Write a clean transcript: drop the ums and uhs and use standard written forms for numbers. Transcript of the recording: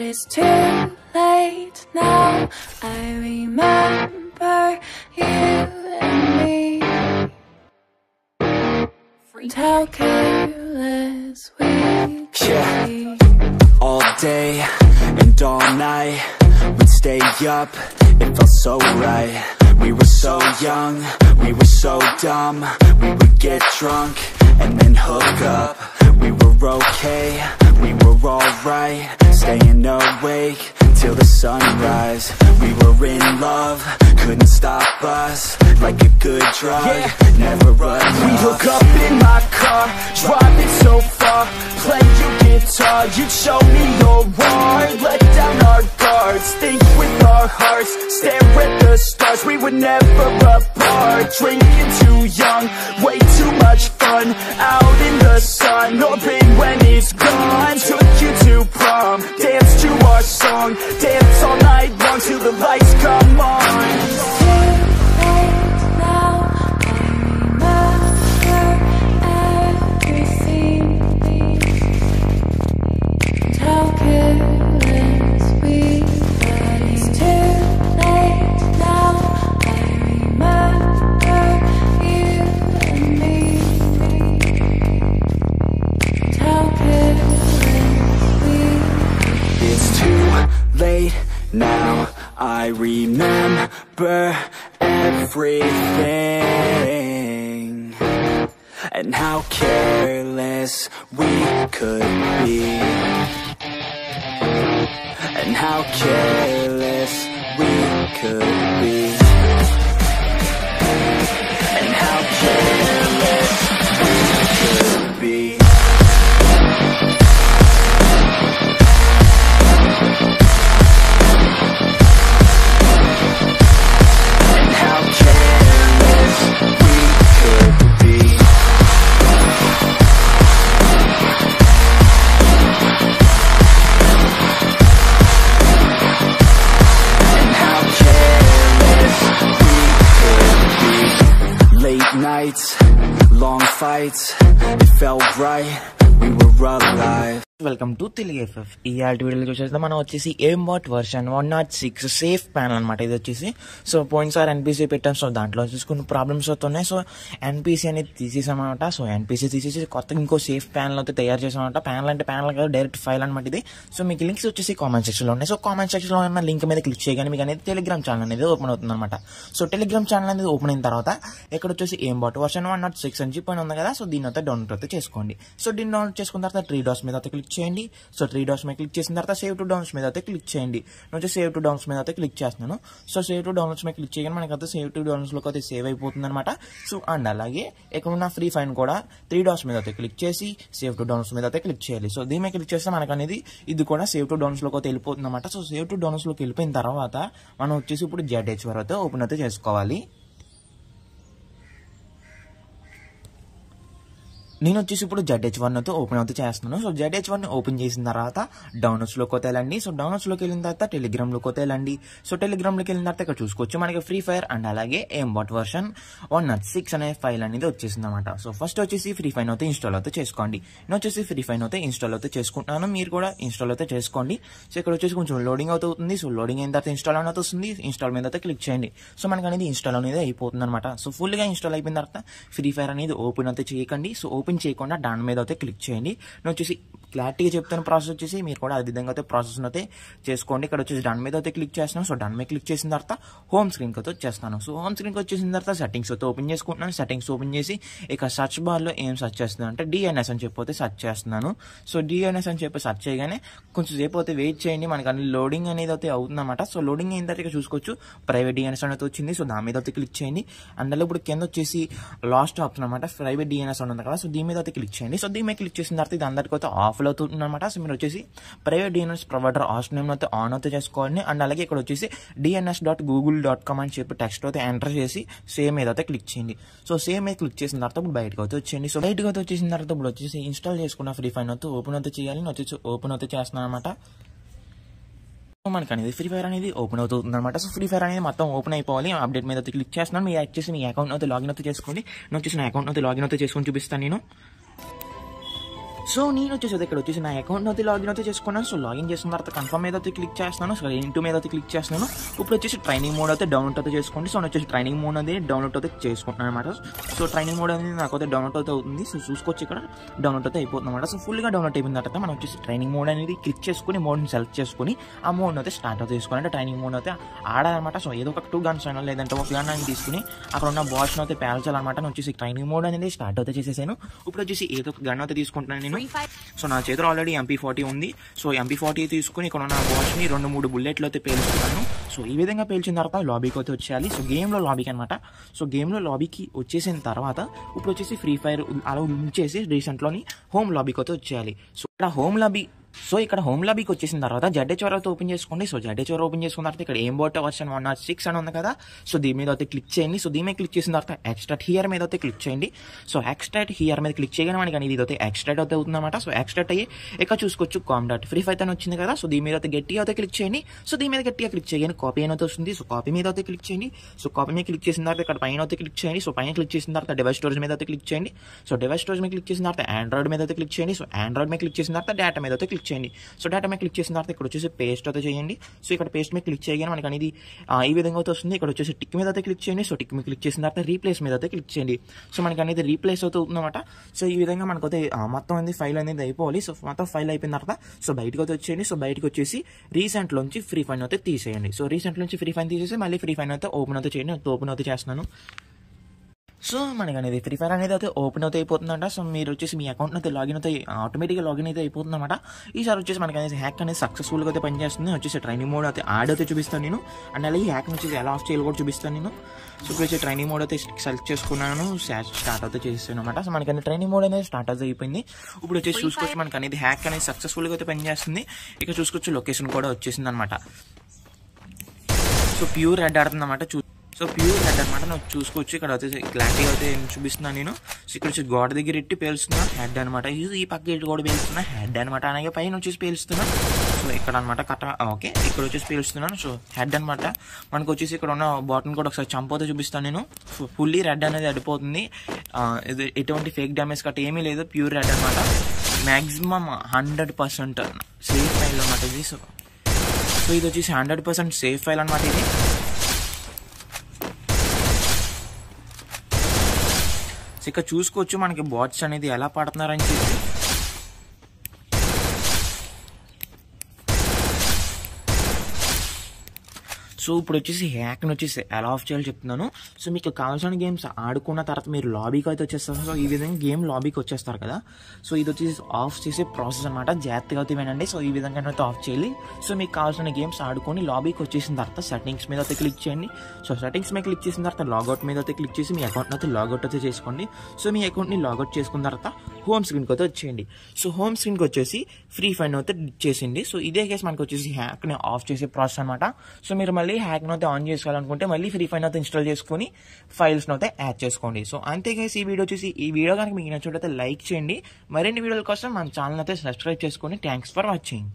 it's too late now. I remember you and me, and how careless we could be. All day and all night, we'd stay up, it felt so right. We were so young, we were so dumb. We would get drunk and then hook up. We were okay, we were alright, staying awake till the sunrise. We were in love, couldn't stop us, like a good drug, never enough. We hook up in my car, driving so far, play your guitar, you'd show me your heart, let down our guards, think with our hearts, stare at the stars. We were never apart, drinking too young, way too much fun, out in the sun, hoping when it's gone. Took you to prom, dance to our song, dance all night long till the lights come on. Now I remember everything, and how careless we could be, and how careless we could be, and how careless we could be. Nights, long fights, it felt right, we were alive. Welcome to Telugu FF. ఈ ఆల్టి వీడియోలో చూసేస్తే మనం వచ్చేసి ఎయిమ్బాట్ version 106 safe panel అనమాట. ఇది వచ్చేసి so పోయినసారి NPC పెట్టాం. So దాంట్లో వచ్చేసి కొన్ని ప్రాబ్లమ్స్ అవుతున్నాయి. సో ఎన్పిసి అనేది తీసేసామన్నమాట. సో ఎన్పిసి తీసేసి కొత్తగా ఇంకో సేఫ్ ప్యానల్ అయితే తయారు చేసామన్నమాట. ప్యానల్ అంటే ప్యానల్ కాదు, డైరెక్ట్ ఫైల్ అనమాట ఇది. సో మీకు లింక్స్ వచ్చేసి కామెంట్ సెక్షన్లో ఉన్నాయి. సో కామెంట్ సెక్షన్లో ఉన్న లింక్ మీద క్లిక్ చేయగానే మీకు అనేది టెలిగ్రామ్ ఛానల్ అనేది ఓపెన్ అవుతుంది అనమాట. సో టెలిగ్రామ్ ఛానల్ అనేది ఓపెన్ అయిన తర్వాత ఇక్కడ వచ్చేసి ఎయిమ్బాట్ వర్షన్ 106 అని చెప్పి ఉంది కదా. సో దీని అయితే డౌన్లోడ్ అయితే చేసుకోండి. సో దీన్ని డౌన్లోడ్ చేసుకున్న తర్వాత 3 డాట్స్ మీద అయితే క్లిక్ చేయండి. సో 3 డాట్స్ మీద క్లిక్ చేసిన తర్వాత సేవ్ టు డౌన్లోడ్స్ మీద అయితే క్లిక్ చేయండి. నేను సేవ్ టు డౌన్లోడ్స్ మీద అయితే క్లిక్ చేస్తున్నాను. సో సేవ్ టు డౌన్లోడ్స్ మీద క్లిక్ చేయగానే మనకైతే సేవ్ టు డౌన్లోడ్స్ లోకి అయితే సేవ్ అయిపోతుంది అనమాట. సో అండ్ అలాగే ఇక్కడ ఉన్న ఫ్రీ ఫైన్ కూడా 3 డాట్స్ మీద అయితే క్లిక్ చేసి సేవ్ టు డౌన్లోడ్స్ మీద అయితే క్లిక్ చేయాలి. సో దీని మీద క్లిక్ చేస్తే మనకు అనేది ఇది కూడా సేవ్ టు డౌన్లోడ్స్ లోకి అయితే వెళ్ళిపోతుంది అనమాట. సో సేవ్ టు డౌన్లోడ్స్ లోకి వెళ్ళిపోయిన తర్వాత మనం వచ్చేసి ఇప్పుడు ZH అయితే ఓపెన్ అయితే చేసుకోవాలి. నేను వచ్చేసి ఇప్పుడు ZH1 అయితే ఓపెన్ అయితే చేస్తున్నాను. సో ZH1 ఓపెన్ చేసిన తర్వాత డౌన్లోడ్స్లోకి అయితే వెళ్ళండి. సో డౌన్లోడ్స్లోకి వెళ్ళిన తర్వాత టెలిగ్రామ్లోకి అయితే వెళ్ళండి. సో టెలిగ్రామ్లోకి వెళ్ళిన తర్వాత ఇక్కడ చూసుకోవచ్చు మనకి ఫ్రీ ఫైర్ అండ్ అలాగే ఎయిమ్బాట్ వర్షన్ 106 అనే ఫైల్ అనేది వచ్చేసింది అనమాట. సో ఫస్ట్ వచ్చేసి ఫ్రీ ఫైర్ అయితే ఇన్స్టాల్ అయితే చేసుకోండి. నేను వచ్చేసి ఫ్రీ ఫైర్ అయితే ఇన్స్టాల్ అయితే చేసుకుంటున్నాను. మీరు కూడా ఇన్స్టాల్ అయితే చేసుకోండి. సో ఇక్కడ వచ్చేసి కొంచెం లోడింగ్ అవుతుంది. సో లోడింగ్ అయిన తర్వాత ఇన్స్టాల్ అనేది వస్తుంది. ఇన్స్టాల్ మీద అయితే క్లిక్ చేయండి. సో మనకు అనేది ఇన్స్టాల్ అనేది అయిపోతుంది అనమాట. సో ఫుల్గా ఇన్స్టాల్ అయిపోయిన తర్వాత ఫ్రీ ఫైర్ అనేది ఓపెన్ అయితే చేయకండి. సో ఓపెన్ చేయకుండా దాని మీద అయితే క్లిక్ చేయండి. నేను వచ్చేసి క్లారిటీగా చెప్తున్న ప్రాసెస్ వచ్చేసి మీరు కూడా అదే విధంగా అయితే ప్రాసెస్ అయితే చేసుకోండి. ఇక్కడ వచ్చేసి దాని మీద అయితే క్లిక్ చేస్తున్నాను. సో దాని మీద క్లిక్ చేసిన తర్వాత హోమ్ స్క్రీన్కి అయితే వచ్చేస్తాను. సో హోమ్ స్క్రీన్కి వచ్చేసిన తర్వాత సెట్టింగ్స్ అయితే ఓపెన్ చేసుకుంటున్నాను. సెట్టింగ్స్ ఓపెన్ చేసి ఇక సర్చ్ బార్లో ఏం సెర్చ్ చేస్తున్నాను అంటే DNS అని చెప్పి సెర్చ్ చేస్తున్నాను. సో DNS అని చెప్పి సెర్చ్ చేయగానే కొంచెం సేపు అయితే వెయిట్ చేయండి. మనకి అన్ని లోడింగ్ అనేది అయితే అవుతుందన్నమాట. సో లోడింగ్ అయిన తర్వాత చూసుకోవచ్చు ప్రైవేట్ DNS అనేది వచ్చింది. సో దాని మీద అయితే క్లిక్ చేయండి. అందులో ఇప్పుడు కింద వచ్చేసి లాస్ట్ ఆప్షన్ అనమాట ప్రైవేట్ DNS అని ఉంది కదా. సో దీని మీద అయితే క్లిక్ చేయండి. సో దీని మీద క్లిక్ చేసిన తర్వాత ఇది అందరికీ అయితే ఆఫ్లో అవుతుంది అనమాట. సో మీరు వచ్చేసి private DNS provider option name అయితే ఆన్ అయితే చేసుకోండి. అండ్ అలాగే ఇక్కడ వచ్చేసి dns.google.com అని చెప్పి టెక్స్ట్ అయితే ఎంటర్ చేసి సేమ్ మీద అయితే క్లిక్ చేయండి. సో సేమ్ మీద క్లిక్ చేసిన తర్వాత ఇప్పుడు బయటకు అయితే వచ్చేయండి. సో బయటకు అయితే వచ్చేసిన తర్వాత ఇప్పుడు వచ్చేసి ఇన్స్టాల్ చేసుకున్న ఫ్రీ ఫైర్ అయితే ఓపెన్ అయితే చేయాలి. నేను వచ్చేసి ఓపెన్ అయితే చేస్తున్నాను అనమాట. మనకి అనేది ఫ్రీ ఫైర్ అనేది ఓపెన్ అవుతుంది అనమాట. సో ఫ్రీ ఫైర్ అనేది మొత్తం ఓపెన్ అయిపోవాలి. అప్డేట్ మీద అయితే క్లిక్ చేస్తున్నాను. మీరు వచ్చేసి మీ అకౌంట్ అయితే లాగిన్ అయితే చేసుకోండి. నేను వచ్చేసి నా అకౌంట్ అయితే లాగిన్ అయితే చేసుకొని చూపిస్తాను నేను. సో నేను వచ్చేసి ఇక్కడ వచ్చేసి నా అకౌంట్ అయితే లాగిన్ అయితే చేసుకున్నాను. సో లాగిన్ చేసుకున్న తర్వాత కన్ఫర్మ్ మీద అయితే క్లిక్ చేస్తున్నాను. సో ఇంటూ మీద అయితే క్లిక్ చేస్తున్నాను. ఇప్పుడు వచ్చేసి ట్రైనింగ్ మోడ్ అయితే డౌన్లోడ్ అయితే చేసుకోండి. సో నేను వచ్చేసి ట్రైనింగ్ మోడ్ అనేది డౌన్లోడ్ అయితే చేసుకుంటున్నాను అనమాట. సో ట్రైనింగ్ మోడ్ అనేది నాకు అయితే డౌన్లోడ్ అయితే అవుతుంది. సో చూసుకోవచ్చు ఇక్కడ డౌన్లోడ్ అయితే అయిపోతుంది అనమాట. సో ఫుల్గా డౌన్లోడ్ అయిపోయిన తర్వాత మనం వచ్చేసి ట్రైనింగ్ మోడ్ అనేది క్లిక్ చేసుకుని మోడ్ని సెలెక్ట్ చేసుకుని ఆ మోడ్ అయితే స్టార్ట్ అయితే చేసుకోండి. అంటే ట్రైనింగ్ మోడ్ అయితే ఆడాలన్నమాట. సో ఏదో ఒక 2 గన్స్ అయినా లేదంటే ఒక గన్ అని తీసుకుని అక్కడ ఉన్న బాస్ని అయితే పేల్చాలన్నమాట. నేను వచ్చేసి ట్రైనింగ్ మోడ్ అనేది స్టార్ట్ అయితే చేసేసాను. ఇప్పుడు వచ్చేసి ఏదో ఒక గన్ అయితే తీసుకుంటున్నాను నేను. సో నా చేతిలో ఆల్రెడీ MP40 ఉంది. సో MP40 తీసుకుని ఇక్కడ ఉన్న బాస్ని 2-3 బుల్లెట్లు అయితే పేలుస్తున్నాను. సో ఈ విధంగా పేల్చిన తర్వాత లాబీకి అయితే వచ్చేయాలి. సో గేమ్లో లాబీకి అనమాట. సో గేమ్లో లాబీకి వచ్చేసిన తర్వాత ఇప్పుడు వచ్చేసి ఫ్రీ ఫైర్ అలా ఉంచేసి రీసెంట్లోని హోమ్ లాబీకి అయితే వచ్చేయాలి. సో ఇక్కడ హోమ్ లాబీకి వచ్చేసిన తర్వాత ZHR అయితే ఓపెన్ చేసుకోండి. సో ZHR ఓపెన్ చేసుకున్న తర్వాత ఇక్కడ ఎయింబోట్ వర్షన్ 106 అని ఉంది కదా. సో దీని మీద అయితే క్లిక్ చేయండి. సో దీని మీద క్లిక్ చేసిన తర్వాత ఎక్స్ట్రాక్ట్ హియర్ మీద అయితే క్లిక్ చేయండి. సో ఎక్స్ట్రాక్ట్ హియర్ మీద క్లిక్ చేయగానే మనకి అనేది ఇదైతే ఎక్స్ట్రాక్ట్ అయితే అవుతుందన్నమాట. సో ఎక్స్ట్రాక్ట్ అయ్యి ఇక్కడ చూసుకోవచ్చు com.free5 అని వచ్చింది కదా. సో దీని మీద అయితే గట్టిగా అయితే క్లిక్ చేయండి. సో దీని మీద గట్టిగా క్లిక్ చేయగానే కాపీ అయితే వస్తుంది. సో కాపీ మీద అయితే క్లిక్ చేయండి. సో కాపీ మీద క్లిక్ చేసిన తర్వాత ఇక్కడ పైన అయితే క్లిక్ చేయండి. సో పైన క్లిక్ చేసిన తర్వాత డివైస్ స్టోరేజ్ మీద అయితే క్లిక్ చేయండి. సో డివైస్ స్టోరేజ్ మీద క్లిక్ చేసిన తర్వాత ఆండ్రాయిడ్ మీద అయితే క్లిక్ చేయండి. సో ఆండ్రాయిడ్ మీద క్లిక్ చేసిన తర్వాత డేటా మీద అయితే క్లిక్ చేయండి. సో డేటా మీద క్లిక్ చేసిన తర్వాత ఇక్కడ వచ్చేసి పేస్ట్ అయితే చేయండి. సో ఇక్కడ పేస్ట్ మీద క్లిక్ చేయగానే మనకి అనేది ఈ విధంగా అయితే వస్తుంది. ఇక్కడ వచ్చేసి టిక్ మీద అయితే క్లిక్ చేయండి. సో టిక్ మీద క్లిక్ చేసిన తర్వాత రీప్లేస్ మీద అయితే క్లిక్ చేయండి. సో మనకి అనేది రీప్లేస్ అవుతుందన్నమాట. సో ఈ విధంగా మనకైతే మొత్తం అనేది ఫైల్ అనేది అయిపోవాలి. సో మొత్తం ఫైల్ అయిపోయిన తర్వాత సో బయటకు అయితే వచ్చేయండి. సో బయటకు వచ్చేసి రీసెంట్ లోంచి ఫ్రీ ఫైన్ అయితే తీసేయండి. సో రీసెంట్ నుంచి ఫ్రీ ఫైన్ తీసేసి మళ్ళీ ఫ్రీ ఫైన్ అయితే ఓపెన్ అయితే చేయండి. ఓపెన్ అయితే చేస్తున్నాను. సో మనకి అనేది ఫ్రీ ఫైర్ అనేది అయితే ఓపెన్ అయితే అయిపోతుందంట. సో మీరు వచ్చేసి మీ అకౌంట్ అయితే లాగిన్ అయితే ఆటోమేటిక్గా లాగిన్ అయితే అయిపోతుంది అనమాట. ఈసారి వచ్చేసి మనకి అనేది హ్యాక్ అనేది సక్సెస్ఫుల్గా అయితే పనిచేస్తుంది. వచ్చేసి ట్రైనింగ్ మోడ్ అయితే యాడ్ అయితే చూపిస్తాను నేను. అండ్ అలాగే హ్యాక్ వచ్చేసి ఎలా ఆఫ్ చేయాలి కూడా చూపిస్తాను నేను. సో ఇప్పుడు వచ్చి ట్రైనింగ్ మోడ్ అయితే సెలెక్ట్ చేసుకున్నాను. స్టార్ట్ అయితే చేస్తాను అనమాట. సో మనకి ట్రైనింగ్ మోడ్ అనేది స్టార్ట్ అయితే అయిపోయింది. ఇప్పుడు వచ్చేసి చూసుకోవచ్చు మనకి అనేది హ్యాక్ అనేది సక్సెస్ఫుల్గా అయితే పనిచేస్తుంది. ఇక చూసుకోవచ్చు లొకేషన్ కూడా వచ్చేసింది అనమాట. సో ప్యూర్ రెడ్ ఆడుతుంది అనమాట. సో ప్యూర్ హెడ్ అనమాట. నువ్వు చూసుకోవచ్చు ఇక్కడ వచ్చేసి క్లారిటీగా అయితే చూపిస్తున్నాను నేను. సో ఇక్కడ వచ్చి గోడ దగ్గర ఇట్టి పేలుస్తున్నా హెడ్ అనమాట. ఈ పక్క ఇటు కూడా పేలుస్తున్నా హెడ్ అనమాట. అలాగే పైన వచ్చేసి పేలుస్తున్నా. సో ఇక్కడ అనమాట ఓకే ఇక్కడ వచ్చేసి పేలుస్తున్నాను. సో హెడ్ అనమాట. మనకు వచ్చేసి ఇక్కడ ఉన్న బాటన్ కూడా ఒకసారి చంపోతే చూపిస్తాను నేను. ఫుల్లీ రెడ్ అనేది అడిపోతుంది. ఇది ఎటువంటి ఫేక్ డ్యామేజ్ కట్ట ఏమీ లేదు. ప్యూర్ రెడ్ అనమాట. మ్యాక్సిమం 100% సేఫ్ ఫైల్ అనమాట ఇది. సో ఇది వచ్చేసి 100% సేఫ్ ఫైల్ అనమాట ఇది. ఇక్కడ చూసుకోవచ్చు మనకి బాట్స్ అనేది ఎలా పడుతున్నారని చెప్పి. సో ఇప్పుడు వచ్చేసి హ్యాక్ని వచ్చేసి ఎలా ఆఫ్ చేయాలో చెప్తున్నాను. సో మీకు కావాల్సిన గేమ్స్ ఆడుకున్న తర్వాత మీరు లాబీకి అయితే వచ్చేస్తారు. సో ఈ విధంగా గేమ్ లాబీకి వచ్చేస్తారు కదా. సో ఇది వచ్చేసి ఆఫ్ చేసే ప్రాసెస్ అనమాట. జాగ్రత్తగా అయితే వినండి. సో ఈ విధంగా అయితే ఆఫ్ చేయాలి. సో మీకు కావాల్సిన గేమ్స్ ఆడుకొని లాబీకి వచ్చేసిన తర్వాత సెట్టింగ్స్ మీద అయితే క్లిక్ చేయండి. సో సెట్టింగ్స్ మీద క్లిక్ చేసిన తర్వాత లాగౌట్ మీద అయితే క్లిక్ చేసి మీ అకౌంట్ని అయితే లాగౌట్ అయితే చేసుకోండి. సో మీ అకౌంట్ని లాగౌట్ చేసుకున్న తర్వాత హోమ్ స్క్రీన్కి అయితే వచ్చేయండి. సో హోమ్ స్క్రీన్కి వచ్చేసి ఫ్రీ ఫైన్ అయితే చేసింది. సో ఇదే కేసు మనకి వచ్చేసి హ్యాక్ని ఆఫ్ చేసే ప్రాసెస్ అనమాట. సో మీరు మళ్ళీ హ్యాక్ను అయితే ఆన్ చేసుకోవాలనుకుంటే మళ్ళీ ఫ్రీ ఫైన్ అయితే ఇన్స్టాల్ చేసుకుని ఫైల్స్ను అయితే యాడ్ చేసుకోండి. సో అంతేకాసి ఈ వీడియో కనుక మీకు నచ్చినట్లయితే లైక్ చేయండి. మరిన్ని వీడియోల కోసం మన ఛానల్ అయితే సబ్స్క్రైబ్ చేసుకోండి. Thanks for watching.